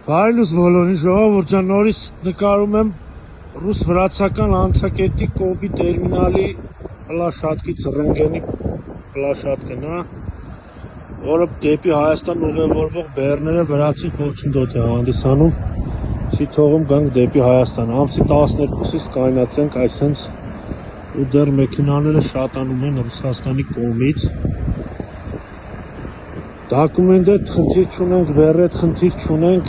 Բարելուս բոլորին ժողովուրդ նորից նկարում եմ ռուս-վրացական անցակետի կոմբի տերմինալի պլաշատկից ռենգենի պլաշատկն է, որը դեպի Հայաստան ուղևորվող բեռները վրացին խոչընդոտ է հանդիսանում, չի թողում գանք դեպի Հայաստան, ամսի 12-ից կայնացենք այսենց ու դեռ մեքենաները շատանում են Ռուսաստանի կողմից, դոկումենտ հետ խնդիր չունենք, բեռ հետ խնդիր չունենք,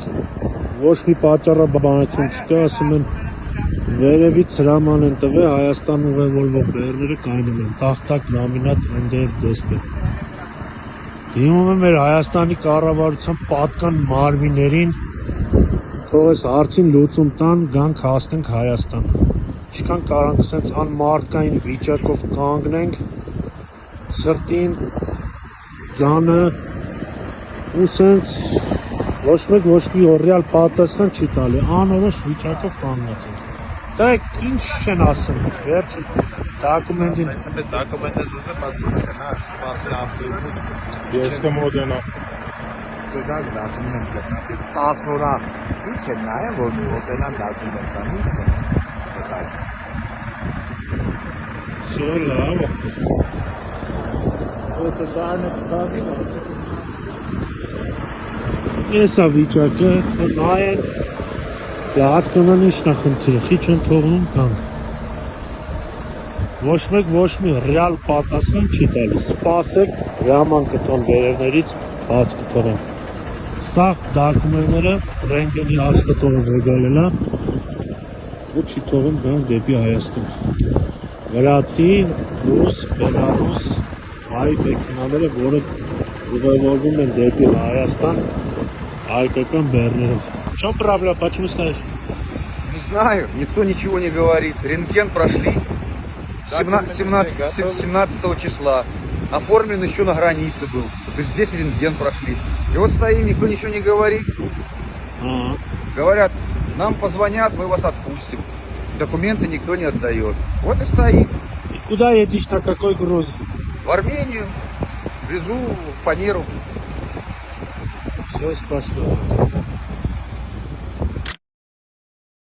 ոչ մի պատճառաբանություն չկա, ասում են վերևից հրաման են տվել Հայաստան ուղևորվող բեռները կայնում են, տախտակ, լամինատ, NDF դեսպեր։ Դիմում եմ մեր Հայաստանի կառավարության պատկան մարմիններին, թող այս հարցին լուծում տան, գանք հասնենք Հայաստան։ Ինչքան կարանք սենց անմարդկային վիճակով կանգնենք, սրտին, ձանը, ու սենց ոչ մեկ ոչ մի ռեալ պատասխան չի տալի, անորոշ վիճակով կանգնած ենք։ Դա ինչ չեն ասում, վերջը դոկումենտին։ Այդպես դոկումենտը զուզը ասում են, հա, սպասել ավտոբուս։ Ես կմոդենա։ Դա դոկումենտ է, ես 10 օր ինչ է նայեմ, որ մոտենան դոկումենտան, ինչ է։ Всё, լավ։ Ոսը սարնը կտակի։ Եսա վիճակը, նայեն, լաց կնան ինչ նախնդիրը, խիչ են թողնում կանք։ Ոչ մեկ ոչ մի ռեալ պատասխան չի տալի, սպասեք, հրաման կտոն վերևներից բաց կթողեն։ Սա դոկումենտները ռենգենի աշխատողը ողալել է, ու չի թողում գանք դեպի Հայաստան։ Վրացի, ռուս, բելարուս, հայ մեքենաները, որը ուղևորվում են դեպի Հայաստան, հայկական бэрнеров. В чем проблема? Почему стоишь? Не знаю, никто ничего не говорит. Рентген прошли 17 числа. Оформлен еще на границе был. То есть здесь рентген прошли. И вот стоим, никто ничего не говорит. Говорят, нам позвонят, мы вас отпустим. Документы никто не отдает. Вот и стоим. И куда едешь, на какой груз? В Армению. Везу фанеру. Все, спасибо.